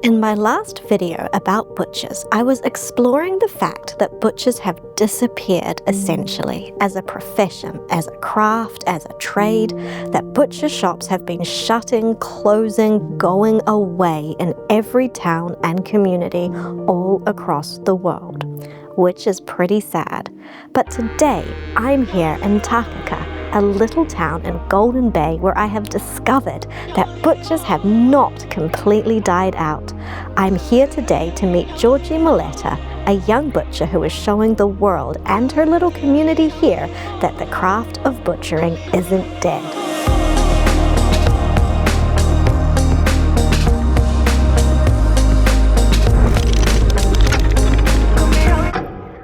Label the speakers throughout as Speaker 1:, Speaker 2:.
Speaker 1: In my last video about butchers, I was exploring the fact that butchers have disappeared essentially as a profession, as a craft, as a trade, that butcher shops have been shutting, closing, going away in every town and community all across the world, which is pretty sad. But today, I'm here in Takaka, a little town in Golden Bay where I have discovered that butchers have not completely died out. I'm here today to meet Georgie Moleta, a young butcher who is showing the world and her little community here that the craft of butchering isn't dead.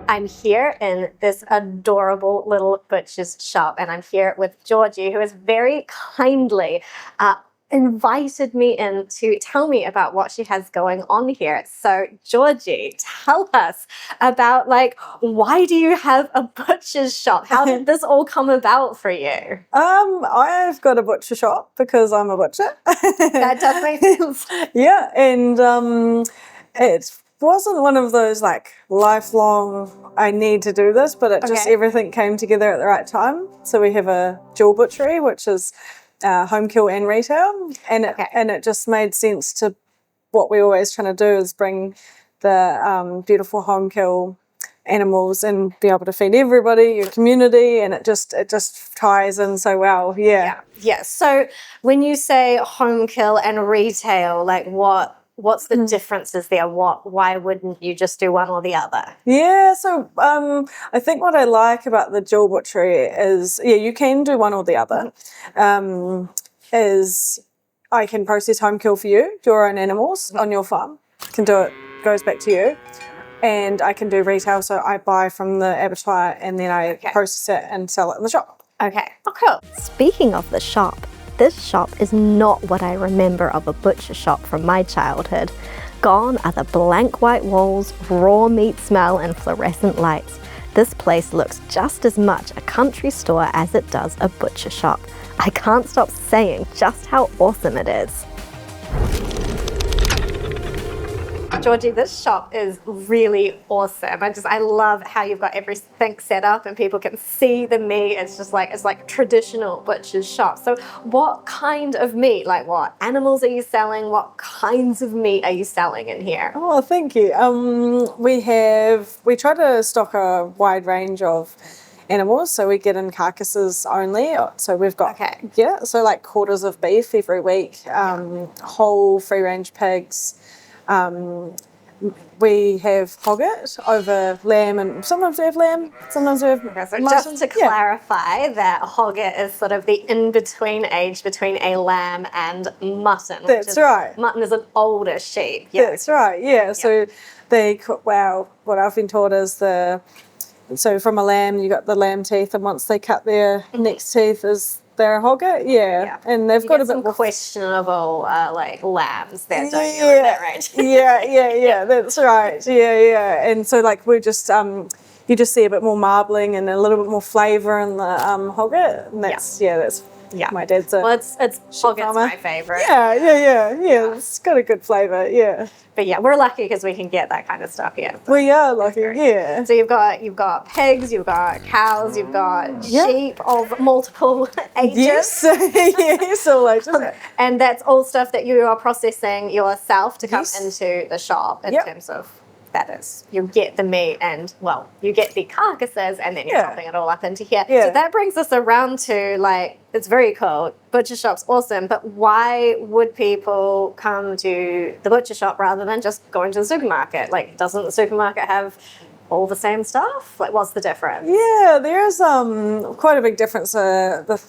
Speaker 1: I'm here in this adorable little butcher's shop, and I'm here with Georgie, who has very kindly invited me in to tell me about what she has going on here. So Georgie, tell us about, why do you have a butcher's shop? How did this all come about for you?
Speaker 2: I've got a butcher shop because I'm a butcher.
Speaker 1: That does make sense.
Speaker 2: Yeah, and it wasn't one of those lifelong I need to do this, but it just everything came together at the right time. So we have a dual butchery, which is home kill and retail, and it just made sense to what we're always trying to do is bring the beautiful home kill animals and be able to feed everybody, your community, and it just ties in so well. Yeah.
Speaker 1: So when you say home kill and retail, what's the differences there? Why wouldn't you just do one or the other?
Speaker 2: Yeah, so I think what I like about the dual butchery is, you can do one or the other. Is I can process home kill for you, your own animals on your farm. Can do it, goes back to you. And I can do retail, so I buy from the abattoir and then I process it and sell it in the shop.
Speaker 1: Okay, cool. Speaking of the shop, this shop is not what I remember of a butcher shop from my childhood. Gone are the blank white walls, raw meat smell, and fluorescent lights. This place looks just as much a country store as it does a butcher shop. I can't stop saying just how awesome it is. Georgie, this shop is really awesome. I love how you've got everything set up and people can see the meat. It's like traditional butcher's shop. So what kind of meat, what animals are you selling? What kinds of meat are you selling in here?
Speaker 2: Oh, thank you. We try to stock a wide range of animals, so we get in carcasses only. So we've got quarters of beef every week, whole free range pigs. We have hogget over lamb, and sometimes we have lamb, sometimes we have mutton.
Speaker 1: Just to clarify, that hogget is sort of the in-between age between a lamb and mutton.
Speaker 2: That's right.
Speaker 1: Mutton is an older sheep.
Speaker 2: That's right, yeah. So they cook, what I've been taught is so from a lamb, you got the lamb teeth, and once they cut their next teeth is their hogget, and they've got a bit
Speaker 1: more questionable lambs there, don't you? Is that right?
Speaker 2: yeah, that's right. Yeah. And so we're just you just see a bit more marbling and a little bit more flavour in the hogget, and that's my dad's
Speaker 1: it's hogget's my favourite.
Speaker 2: Yeah. It's got a good flavour,
Speaker 1: But we're lucky because we can get that kind of stuff here.
Speaker 2: We are lucky, yeah.
Speaker 1: So you've got pigs, you've got cows, you've got sheep of multiple ages.
Speaker 2: Yes, all ages.
Speaker 1: And that's all stuff that you are processing yourself to come into the shop in terms of. That is, you get the meat and, you get the carcasses and then you're chopping it all up into here. So that brings us around to, it's very cool. Butcher shop's awesome, but why would people come to the butcher shop rather than just going to the supermarket? Doesn't the supermarket have all the same stuff? What's the difference?
Speaker 2: Yeah, there's quite a big difference. The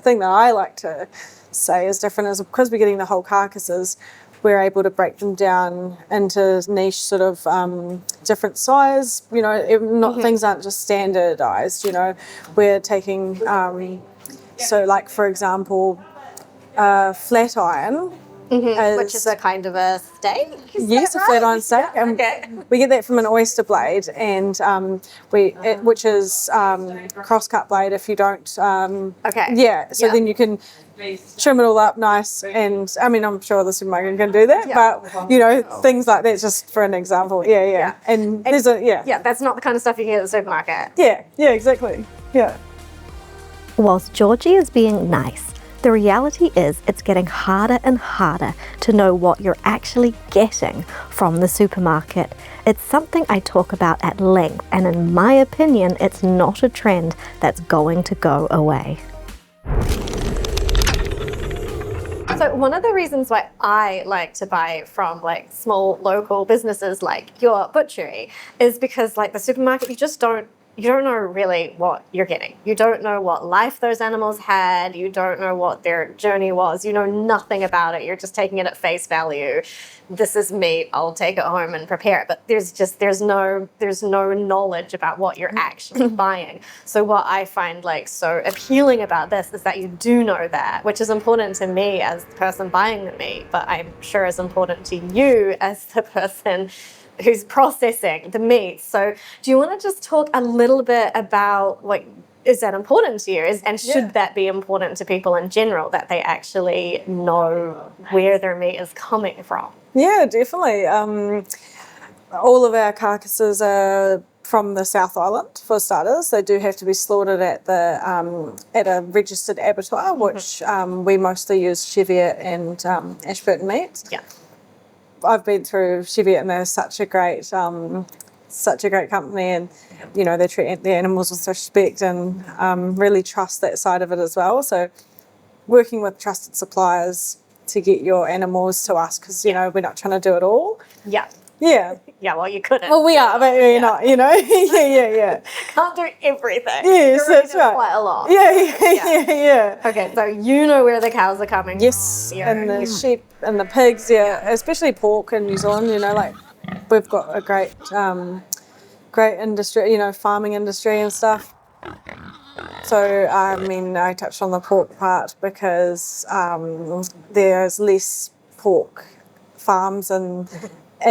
Speaker 2: thing that I like to say is different is because we're getting the whole carcasses, we're able to break them down into niche sort of different size. Things aren't just standardized. We're taking so for example, flat iron
Speaker 1: Which is a kind of a steak?
Speaker 2: Yes, a flat iron steak.
Speaker 1: Okay.
Speaker 2: We get that from an oyster blade, and which is cross-cut blade. If you don't,
Speaker 1: Okay.
Speaker 2: Yeah. So then you can trim it all up nice, and I mean, I'm sure the supermarket can do that, but you know, things like that. Just for an example. Yeah. And there's
Speaker 1: Yeah, that's not the kind of stuff you get at the supermarket.
Speaker 2: Yeah, exactly. Yeah.
Speaker 1: Whilst Georgie is being nice, the reality is it's getting harder and harder to know what you're actually getting from the supermarket. It's something I talk about at length, and in my opinion, it's not a trend that's going to go away. So one of the reasons why I like to buy from like small local businesses like your butchery is because like the supermarket, you don't know really what you're getting. You don't know what life those animals had. You don't know what their journey was. You know nothing about it. You're just taking it at face value. This is meat. I'll take it home and prepare it. But there's no knowledge about what you're actually buying. So what I find like so appealing about this is that you do know that, which is important to me as the person buying the meat, but I'm sure is important to you as the person who's processing the meat. So do you want to just talk a little bit about what is that important to you? And should that be important to people in general, that they actually know where their meat is coming from?
Speaker 2: Yeah, definitely. All of our carcasses are from the South Island, for starters. They do have to be slaughtered at a registered abattoir, which we mostly use Cheviot and Ashburton meat.
Speaker 1: Yeah.
Speaker 2: I've been through Cheviot, and they're such a great company, and you know, they treat the animals with respect, and really trust that side of it as well. So working with trusted suppliers to get your animals to us, because you know, we're not trying to do it all.
Speaker 1: Yeah. Well, you couldn't.
Speaker 2: Well, we are, but we're not, you know. Yeah.
Speaker 1: Can't do everything.
Speaker 2: Yes, that's right.
Speaker 1: Quite a lot.
Speaker 2: Yeah.
Speaker 1: Okay, so you know where the cows are coming
Speaker 2: yes,
Speaker 1: from.
Speaker 2: and the sheep and the pigs, especially pork in New Zealand. You know, like we've got a great industry, you know, farming industry and stuff. So, I mean, I touched on the pork part because there's less pork farms in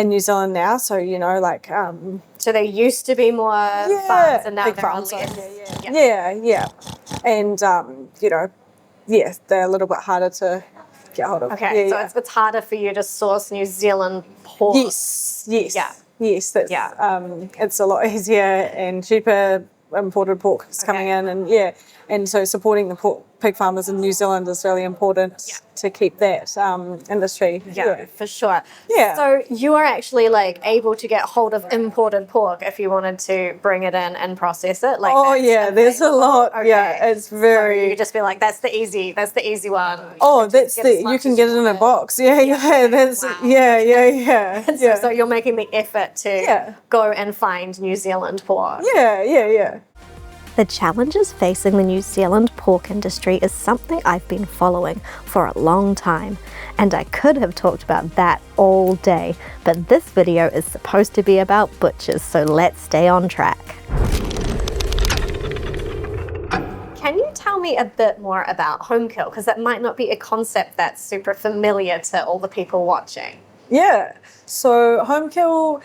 Speaker 2: New Zealand now. So, you know, like...
Speaker 1: so there used to be more farms, and now
Speaker 2: big
Speaker 1: there
Speaker 2: farms.
Speaker 1: are less.
Speaker 2: Yeah. And, you know, they're a little bit harder to get hold of.
Speaker 1: Okay, so it's harder for you to source New Zealand pork.
Speaker 2: Yes.
Speaker 1: Yeah.
Speaker 2: Yes, that's it's a lot easier and cheaper. Imported pork is coming in, and so supporting the pig farmers in New Zealand is really important to keep that industry.
Speaker 1: Yeah, for sure.
Speaker 2: Yeah.
Speaker 1: So you are actually like able to get hold of imported pork if you wanted to bring it in and process it. Like
Speaker 2: there's a lot.
Speaker 1: Okay.
Speaker 2: Yeah, it's very.
Speaker 1: So you could just be like, that's the easy one.
Speaker 2: Oh, you can get it in a box. Yeah. That's yeah.
Speaker 1: So you're making the effort to go and find New Zealand pork.
Speaker 2: Yeah.
Speaker 1: The challenges facing the New Zealand pork industry is something I've been following for a long time, and I could have talked about that all day, but this video is supposed to be about butchers, so let's stay on track. Can you tell me a bit more about home kill? Because that might not be a concept that's super familiar to all the people watching.
Speaker 2: Yeah, so home kill,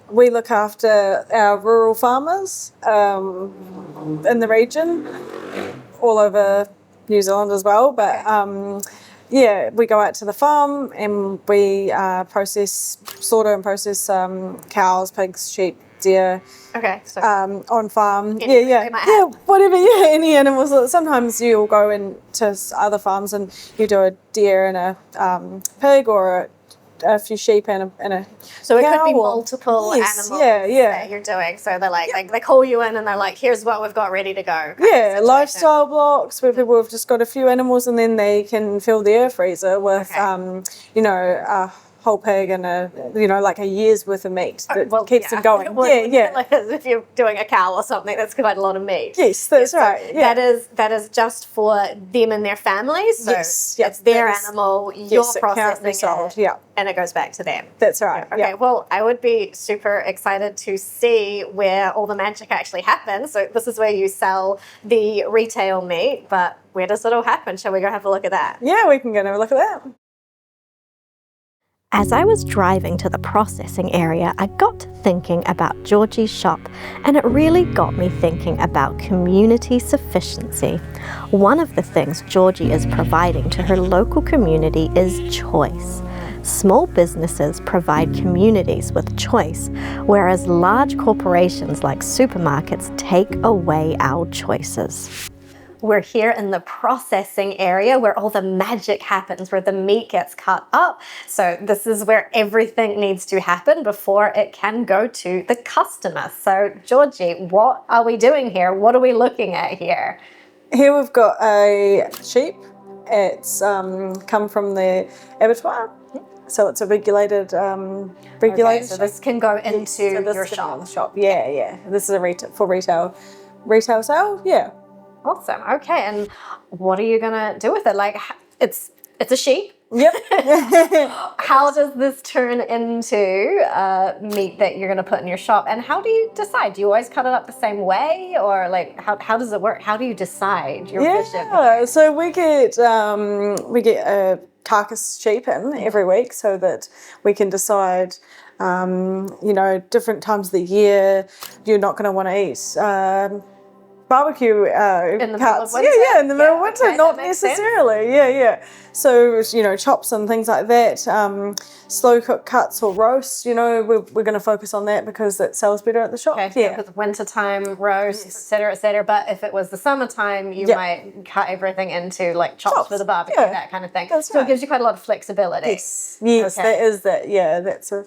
Speaker 2: we look after our rural farmers in the region, all over New Zealand as well. But we go out to the farm and we slaughter and process cows, pigs, sheep, deer.
Speaker 1: Okay. So
Speaker 2: on farm.
Speaker 1: Whatever.
Speaker 2: Any animals. Sometimes you'll go into other farms and you do a deer and a pig, or a few sheep and a
Speaker 1: so it
Speaker 2: cow,
Speaker 1: could be multiple animals that you're doing. So they're like they call you in and they're like, here's what we've got ready to go.
Speaker 2: Lifestyle blocks where people have just got a few animals and then they can fill their freezer with a whole pig and like a year's worth of meat that keeps them going.
Speaker 1: Like if you're doing a cow or something, that's quite a lot of meat.
Speaker 2: Yes, that's right. Yeah.
Speaker 1: That is just for them and their families. So it's their animal. You're processing it, and it goes back to them.
Speaker 2: That's right.
Speaker 1: Okay. Well, I would be super excited to see where all the magic actually happens. So this is where you sell the retail meat, but where does it all happen? Shall we go have a look at that?
Speaker 2: Yeah, we can go and have a look at that.
Speaker 1: As I was driving to the processing area, I got to thinking about Georgie's shop, and it really got me thinking about community sufficiency. One of the things Georgie is providing to her local community is choice. Small businesses provide communities with choice, whereas large corporations like supermarkets take away our choices. We're here in the processing area where all the magic happens, where the meat gets cut up. So this is where everything needs to happen before it can go to the customer. So Georgie, what are we doing here? What are we looking at here?
Speaker 2: Here we've got a sheep. It's come from the abattoir. So it's a regulated
Speaker 1: Okay, so this can go into your shop.
Speaker 2: Yeah. This is a retail sale. Yeah.
Speaker 1: Awesome. Okay, and what are you gonna do with it? Like, it's a sheep.
Speaker 2: Yep.
Speaker 1: How does this turn into meat that you're gonna put in your shop? And how do you decide? Do you always cut it up the same way, or like how does it work? How do you decide your vision?
Speaker 2: Yeah. So we get a carcass sheep in every week so that we can decide. Different times of the year, you're not going to want to eat barbecue
Speaker 1: in the middle of winter?
Speaker 2: In the middle of winter,
Speaker 1: okay,
Speaker 2: not necessarily.
Speaker 1: Sense.
Speaker 2: So chops and things like that, slow cook cuts or roast. We're going to focus on that because it sells better at the shop.
Speaker 1: Okay, so wintertime roast, etc., etc. But if it was the summertime, you might cut everything into like chops for the barbecue, that kind of thing.
Speaker 2: That's
Speaker 1: so it gives you quite a lot of flexibility.
Speaker 2: Yes,
Speaker 1: okay.
Speaker 2: That is that. Yeah, that's a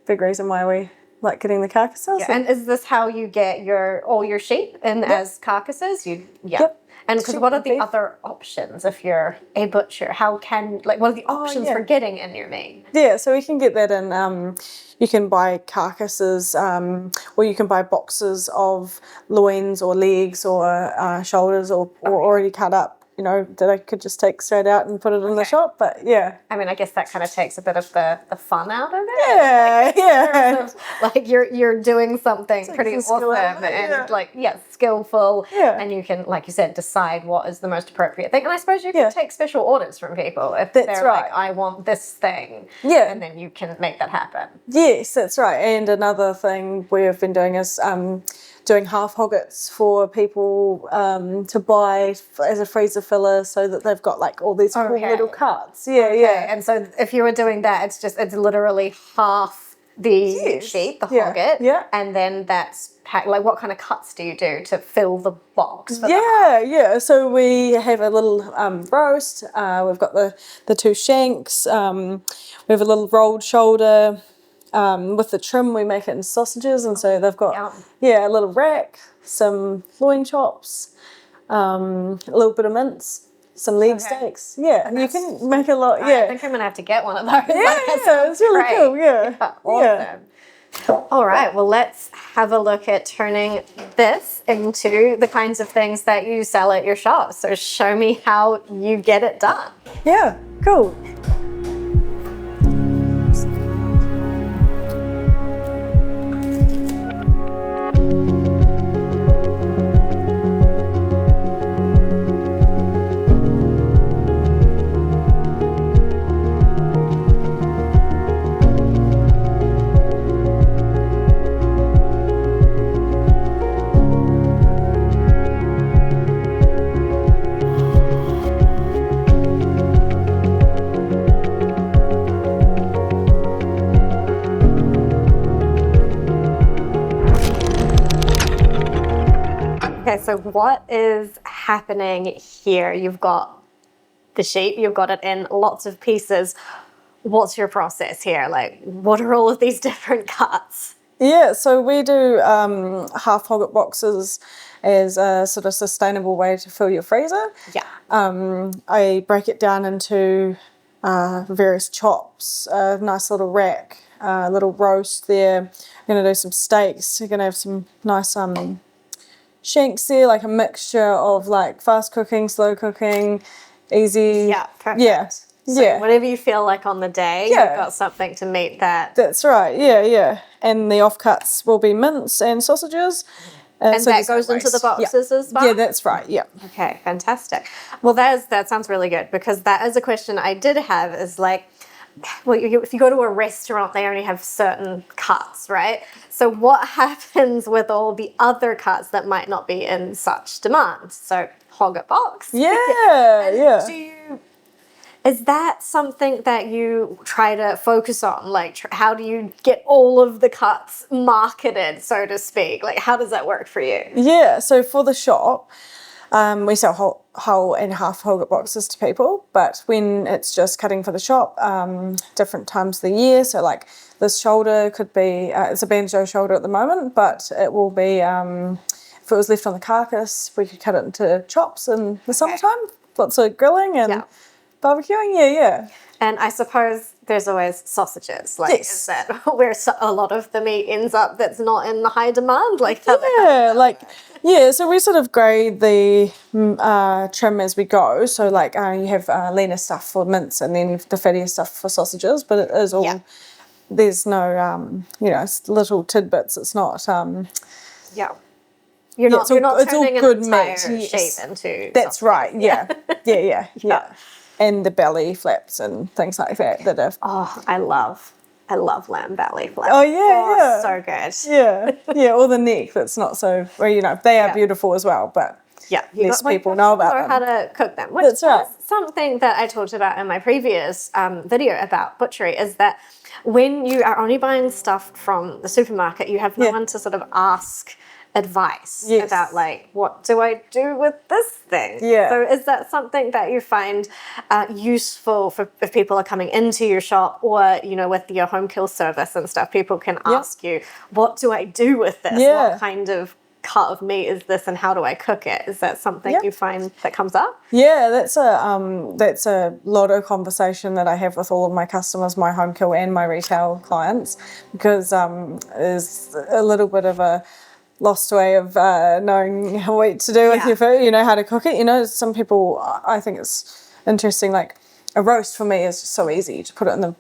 Speaker 2: big reason why we like getting the carcasses.
Speaker 1: Yeah. And is this how you get all your sheep in as carcasses?
Speaker 2: Yep.
Speaker 1: And because what are the other options if you're a butcher? What are the options for getting in your meat?
Speaker 2: Yeah, so we can get that in. You can buy carcasses, or you can buy boxes of loins or legs or shoulders or already cut up. That I could just take straight out and put it in the shop. But yeah.
Speaker 1: I mean, I guess that kind of takes a bit of the fun out of it.
Speaker 2: Yeah.
Speaker 1: Like you're doing something pretty awesome and skillful.
Speaker 2: Yeah.
Speaker 1: And you can, like you said, decide what is the most appropriate thing. And I suppose you can take special orders from people if they're like, I want this thing.
Speaker 2: Yeah.
Speaker 1: And then you can make that happen.
Speaker 2: Yes, that's right. And another thing we've been doing is doing half hoggets for people to buy as a freezer filler so that they've got like all these cool little cuts. Yeah.
Speaker 1: And so if you were doing that, it's literally half the sheep, the hogget.
Speaker 2: Yeah.
Speaker 1: And then that's packed. Like what kind of cuts do you do to fill the box for
Speaker 2: Yeah. So we have a little roast. We've got the two shanks. We have a little rolled shoulder. With the trim, we make it in sausages, and so they've got a little rack, some loin chops, a little bit of mince, some leg steaks. Yeah, and you can make a lot.
Speaker 1: I think I'm gonna have to get one of those.
Speaker 2: It's really cool. Yeah,
Speaker 1: awesome. All right, well, let's have a look at turning this into the kinds of things that you sell at your shop. So show me how you get it done.
Speaker 2: Yeah, cool.
Speaker 1: Okay, so what is happening here? You've got the sheep, you've got it in lots of pieces. What's your process here? Like, what are all of these different cuts?
Speaker 2: Yeah, so we do half hogget boxes as a sort of sustainable way to fill your freezer.
Speaker 1: Yeah.
Speaker 2: I break it down into various chops, a nice little rack, a little roast there. I'm going to do some steaks. We're going to have some nice shanks there, like a mixture of like fast cooking, slow cooking, easy.
Speaker 1: Yeah, perfect.
Speaker 2: Yeah.
Speaker 1: So whatever you feel like on the day, you've got something to meet that.
Speaker 2: That's right, yeah. And the offcuts will be mince and sausages.
Speaker 1: And so that goes into the boxes as well?
Speaker 2: Yeah, that's right, yeah.
Speaker 1: Okay, fantastic. Well, that sounds really good because that is a question I did have is like, well, if you go to a restaurant, they only have certain cuts, right? So what happens with all the other cuts that might not be in such demand? So hogger box.
Speaker 2: Yeah.
Speaker 1: Is that something that you try to focus on? Like, how do you get all of the cuts marketed, so to speak? Like, how does that work for you?
Speaker 2: Yeah, so for the shop, we sell whole and half hogget boxes to people, but when it's just cutting for the shop, different times of the year, so like this shoulder could be, it's a banjo shoulder at the moment, but it will be, if it was left on the carcass, we could cut it into chops in the summertime, lots of grilling and barbecuing, yeah.
Speaker 1: And I suppose there's always sausages. Like, is that where a lot of the meat ends up that's not in the high demand? Like, so
Speaker 2: we sort of grade the trim as we go. So like you have leaner stuff for mince and then the fattier stuff for sausages, but it is all, there's no, it's little tidbits. It's not...
Speaker 1: You're not turning an
Speaker 2: good
Speaker 1: entire
Speaker 2: meat.
Speaker 1: shape into
Speaker 2: That's
Speaker 1: sausages.
Speaker 2: right, yeah. And the belly flaps and things like that are...
Speaker 1: Oh, I love lamb belly flaps.
Speaker 2: Oh, yeah.
Speaker 1: So good.
Speaker 2: Yeah, or the neck that's not so... Well, they are beautiful as well, but less people know about them.
Speaker 1: How to cook them. Which
Speaker 2: That's right.
Speaker 1: is something that I talked about in my previous video about butchery, is that when you are only buying stuff from the supermarket, you have no one to sort of ask advice about, like, what do I do with this thing? So is that something that you find useful for if people are coming into your shop, or with your home kill service and stuff, people can ask you, what do I do with this? What kind of cut of meat is this, and how do I cook it? Is that something you find that comes up?
Speaker 2: That's a lot of conversation that I have with all of my customers, my home kill and my retail clients, because there's a little bit of a lost way of knowing what to do with your food, how to cook it. Some people, I think it's interesting, like a roast for me is just so easy to put it in the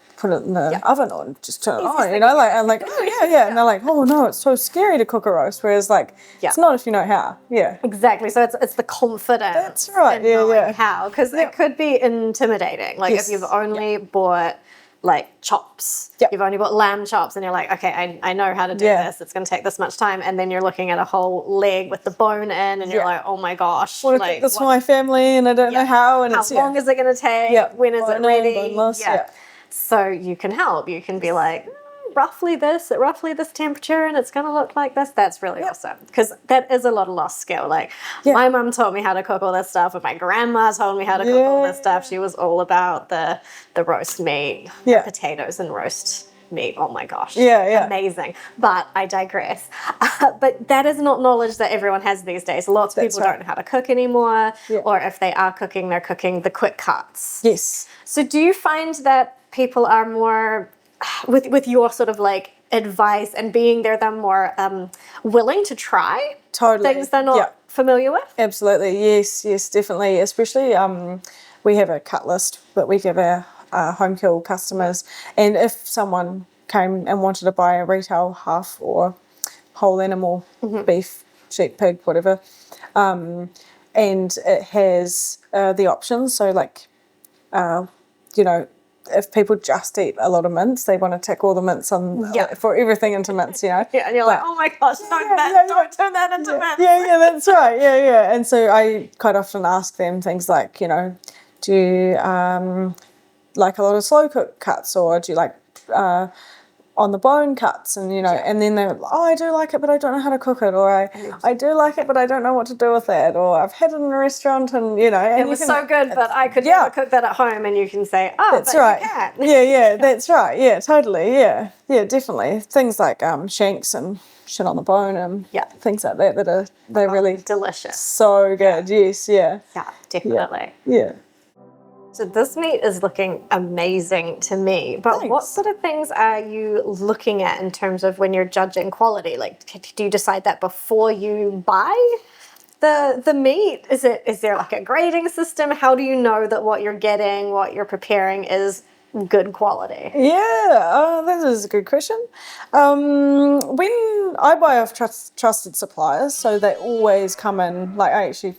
Speaker 2: oven or just turn it on, I'm like, oh yeah, and they're like, oh no, it's so scary to cook a roast, whereas like it's not if you know how.
Speaker 1: Exactly. So it's the confidence.
Speaker 2: That's right.
Speaker 1: In knowing how, because it could be intimidating. Like if you've only bought like chops, you've only bought lamb chops, and you're like, okay, I know how to do this, it's going to take this much time, and then you're looking at a whole leg with the bone in, and you're like, oh my gosh,
Speaker 2: want to cook this for my family, and I don't know how, and
Speaker 1: how long is it going to take, when is it ready?
Speaker 2: Boneless,
Speaker 1: So you can help. You can be like, roughly this temperature, and it's going to look like this. That's really awesome, because that is a lot of lost skill. Like my mum taught me how to cook all this stuff, and my grandma told me how to cook all this stuff. She was all about the roast meat, potatoes and roast meat. Oh my gosh, amazing. But I digress. But that is not knowledge that everyone has these days. Lots of people don't know how to cook anymore, or if they are cooking, they're cooking the quick cuts. So do you find that people are more, with your sort of like advice and being there, they're more willing to try things they're not familiar with?
Speaker 2: Absolutely, yes, definitely. Especially we have a cut list that we give our home kill customers, and if someone came and wanted to buy a retail half or whole animal, beef, sheep, pig, whatever, and it has the options, so like if people just eat a lot of mince, they want to tick all the mince on for everything into mince, and you're
Speaker 1: like, oh my gosh, don't turn that into mince.
Speaker 2: That's right, and so I quite often ask them things like, do you like a lot of slow cook cuts, or do you like on the bone cuts, and and then they're like, oh, I do like it, but I don't know how to cook it, or I do like it, but I don't know what to do with it, or I've had it in a restaurant, and and
Speaker 1: it was so good, but I could never cook that at home, and you can say, oh,
Speaker 2: that's right,
Speaker 1: you can.
Speaker 2: That's right, totally, definitely, things like shanks and shit on the bone, and things like that they're really
Speaker 1: delicious,
Speaker 2: so good,
Speaker 1: definitely, So this meat is looking amazing to me, but what sort of things are you looking at in terms of when you're judging quality? Like, do you decide that before you buy the meat? Is there like a grading system? How do you know that what you're getting, what you're preparing is good quality?
Speaker 2: That is a good question. When I buy off trusted suppliers, so they always come in, like I actually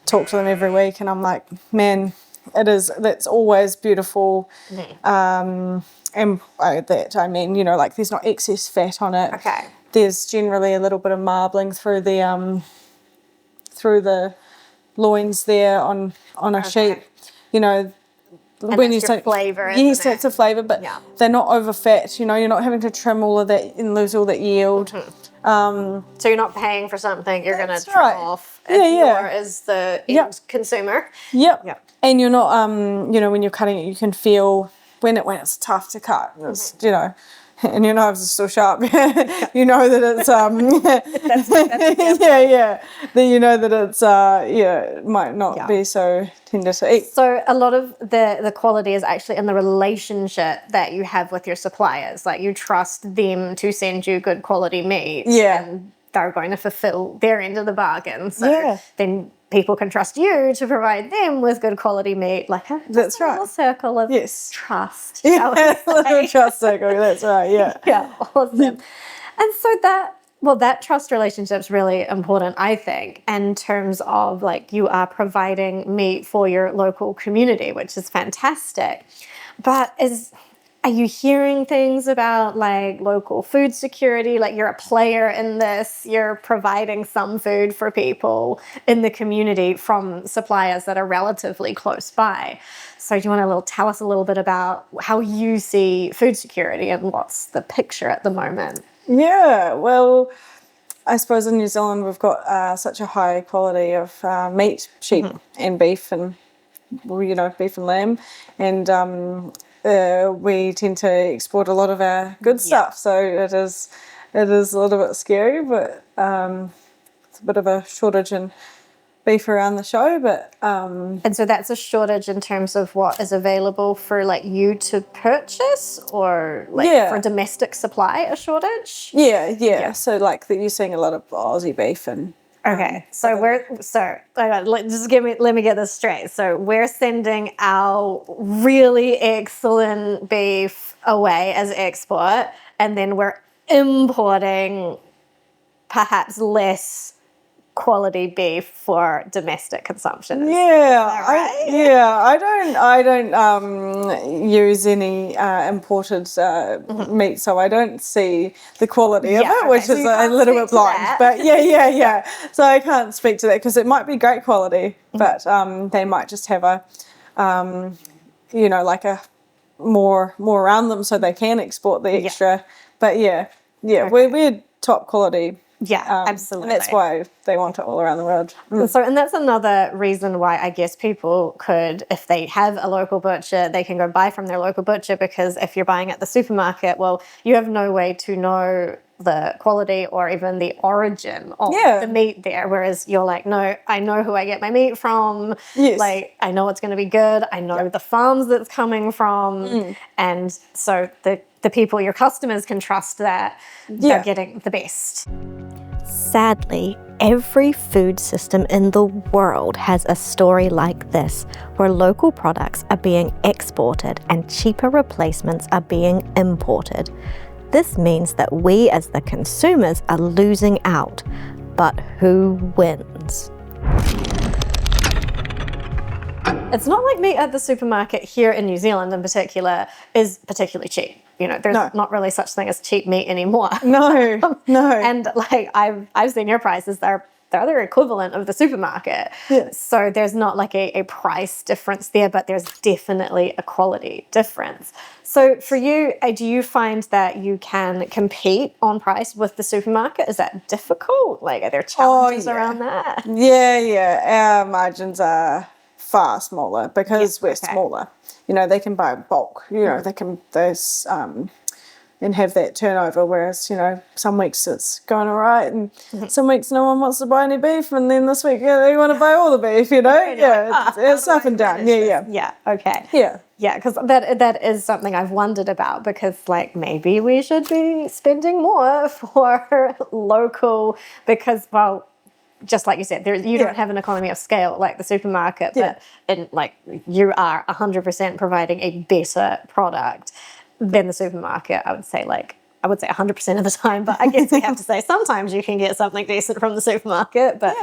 Speaker 2: talk to them every week, and I'm like, man, that's always beautiful. And by that I mean, like there's not excess fat on it.
Speaker 1: Okay.
Speaker 2: There's generally a little bit of marbling through the loins there on a sheep.
Speaker 1: And
Speaker 2: When
Speaker 1: that's
Speaker 2: you
Speaker 1: your
Speaker 2: say
Speaker 1: flavour,
Speaker 2: yes,
Speaker 1: isn't
Speaker 2: that's
Speaker 1: it?
Speaker 2: a flavour, but
Speaker 1: Yeah.
Speaker 2: they're not over fat. You're not having to trim all of that and lose all that yield.
Speaker 1: So you're not paying for something you're going to
Speaker 2: That's
Speaker 1: trim
Speaker 2: right.
Speaker 1: off.
Speaker 2: Yeah, yeah.
Speaker 1: Nor is the
Speaker 2: Yep.
Speaker 1: end consumer.
Speaker 2: Yep.
Speaker 1: Yep.
Speaker 2: And you're not when you're cutting it, you can feel when it's tough to cut. It's, and your knives are still sharp. You know that it's
Speaker 1: That's
Speaker 2: yeah. Then you know that it's it might not be so tender to eat.
Speaker 1: So a lot of the quality is actually in the relationship that you have with your suppliers. Like you trust them to send you good quality meat.
Speaker 2: Yeah.
Speaker 1: And they're going to fulfill their end of the bargain. So then people can trust you to provide them with good quality meat. Like
Speaker 2: that's right.
Speaker 1: Little circle of trust. Shall we
Speaker 2: Yeah,
Speaker 1: say?
Speaker 2: little trust circle. That's right. Yeah.
Speaker 1: Yeah, awesome. And so that trust relationship's really important, I think, in terms of like you are providing meat for your local community, which is fantastic. But are you hearing things about like local food security? Like you're a player in this, you're providing some food for people in the community from suppliers that are relatively close by. So do you want to tell us a little bit about how you see food security and what's the picture at the moment?
Speaker 2: Yeah, well, I suppose in New Zealand we've got such a high quality of meat, sheep and beef and beef and lamb, and we tend to export a lot of our good stuff. So it is a little bit scary, but it's a bit of a shortage in beef around the show. But
Speaker 1: and so that's a shortage in terms of what is available for like you to purchase, or like for domestic supply, a shortage.
Speaker 2: Yeah. So like you're seeing a lot of Aussie beef and.
Speaker 1: Okay, so let me get this straight. So we're sending our really excellent beef away as export, and then we're importing perhaps less quality beef for domestic consumption.
Speaker 2: I don't use any imported meat, so I don't see the quality of it, which is a little bit blind. But yeah. So I can't speak to that because it might be great quality, but they might just have a like a more around them so they can export the extra. But we're top quality.
Speaker 1: Yeah, absolutely.
Speaker 2: And that's why they want it all around the world.
Speaker 1: And that's another reason why I guess people could, if they have a local butcher, they can go buy from their local butcher, because if you're buying at the supermarket, well, you have no way to know the quality or even the origin of the meat there. Whereas you're like, no, I know who I get my meat from.
Speaker 2: Yes.
Speaker 1: Like, I know it's going to be good. I know the farms that's coming from. And so the people, your customers, can trust that they're getting the best. Sadly, every food system in the world has a story like this, where local products are being exported and cheaper replacements are being imported. This means that we as the consumers are losing out. But who wins? It's not like meat at the supermarket here in New Zealand in particular is particularly cheap. There's not really such thing as cheap meat anymore.
Speaker 2: No.
Speaker 1: And like I've seen your prices, they're the equivalent of the supermarket.
Speaker 2: Yes.
Speaker 1: So there's not like a price difference there, but there's definitely a quality difference. So for you, do you find that you can compete on price with the supermarket? Is that difficult? Like, are there challenges around that?
Speaker 2: Yeah. Our margins are far smaller because we're smaller. They can buy bulk. They can and have that turnover. Whereas some weeks it's going all right, and some weeks no one wants to buy any beef, and then this week they want to buy all the beef. It's up and down.
Speaker 1: Yeah. Okay. Yeah, because that is something I've wondered about, because like maybe we should be spending more for local, because just like you said, you don't have an economy of scale like the supermarket, but you are 100% providing a better product than the supermarket. I would say 100% of the time, but I guess we have to say sometimes you can get something decent from the supermarket, but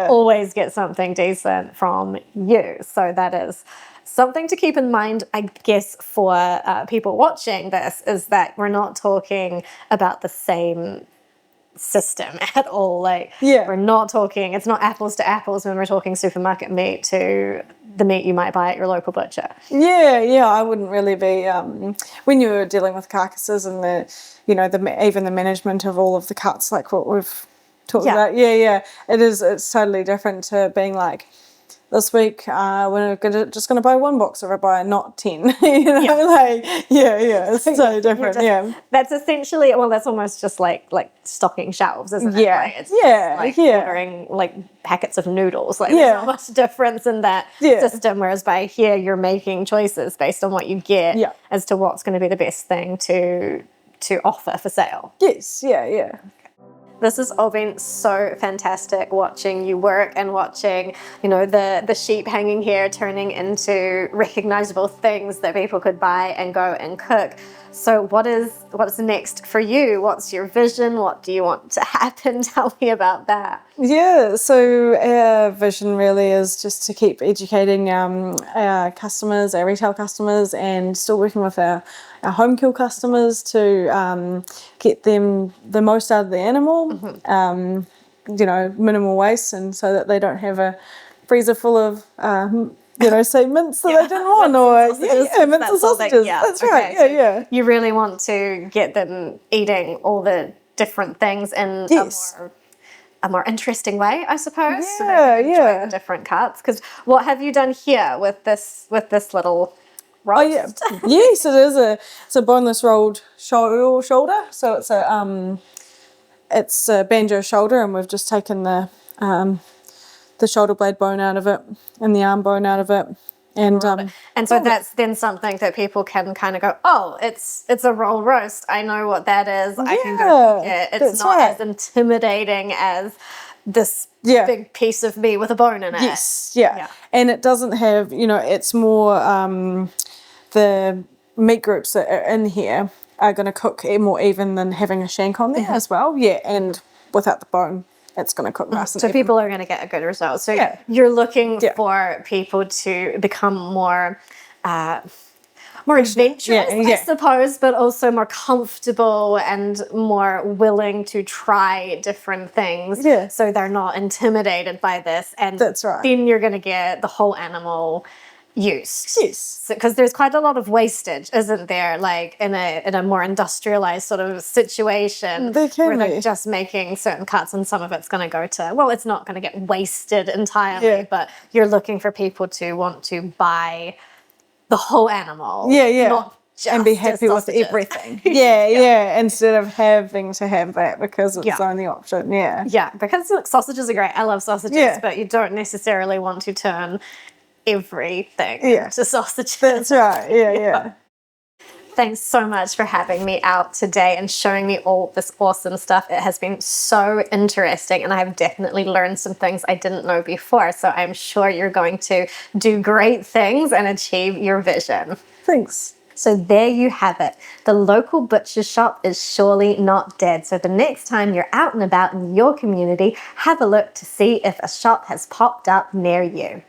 Speaker 1: always get something decent from you. So that is Something to keep in mind, I guess, for people watching this is that we're not talking about the same system at all. Like, we're not talking, it's not apples to apples when we're talking supermarket meat to the meat you might buy at your local butcher.
Speaker 2: Yeah, I wouldn't really be, when you're dealing with carcasses and even the management of all of the cuts, like what we've talked about. It's totally different to being like, this week we're just gonna buy one box or buy not 10. It's so different.
Speaker 1: That's essentially, well, that's almost just like stocking shelves, isn't it? Right? It's just like ordering like packets of noodles. Like there's not much difference in that system. Whereas by here, you're making choices based on what you get as to what's going to be the best thing to offer for sale.
Speaker 2: Yes, yeah.
Speaker 1: This has all been so fantastic, watching you work and watching, the sheep hanging here turning into recognizable things that people could buy and go and cook. So what's next for you? What's your vision? What do you want to happen? Tell me about that.
Speaker 2: Yeah, so our vision really is just to keep educating our customers, our retail customers, and still working with our home kill customers to get them the most out of the animal, minimal waste, and so that they don't have a freezer full of say mince that they didn't want, or mince and sausages. That's right.
Speaker 1: So you really want to get them eating all the different things in a more interesting way, I suppose. So they can enjoy the different cuts. Because what have you done here with this little roast?
Speaker 2: Yes, it is it's a boneless rolled shoulder. So it's a banjo shoulder, and we've just taken the shoulder blade bone out of it and the arm bone out of it. And
Speaker 1: so that's then something that people can kind of go, oh, it's a roll roast. I know what that is. I can go cook it. It's not as intimidating as this big piece of meat with a bone in it.
Speaker 2: Yes, and it doesn't have, it's more the meat groups that are in here are going to cook more even than having a shank on there as well. Yeah, and without the bone, it's going to cook nice and even.
Speaker 1: So people are going to get a good result. So you're looking for people to become more adventurous, I suppose, but also more comfortable and more willing to try different things.
Speaker 2: Yeah.
Speaker 1: So they're not intimidated by this. And
Speaker 2: that's right.
Speaker 1: Then you're going to get the whole animal used.
Speaker 2: Yes.
Speaker 1: Because there's quite a lot of wastage, isn't there? Like in a more industrialized sort of situation,
Speaker 2: there can
Speaker 1: where
Speaker 2: be.
Speaker 1: they're just making certain cuts, and some of it's going to go to, well, it's not going to get wasted entirely, but you're looking for people to want to buy the whole animal. Not just
Speaker 2: and be happy with everything. Instead of having to have that because it's the only option.
Speaker 1: Because sausages are great. I love sausages, but you don't necessarily want to turn everything into sausages.
Speaker 2: That's right.
Speaker 1: Thanks so much for having me out today and showing me all this awesome stuff. It has been so interesting, and I've definitely learned some things I didn't know before. So I'm sure you're going to do great things and achieve your vision.
Speaker 2: Thanks.
Speaker 1: So there you have it. The local butcher shop is surely not dead. So the next time you're out and about in your community, have a look to see if a shop has popped up near you.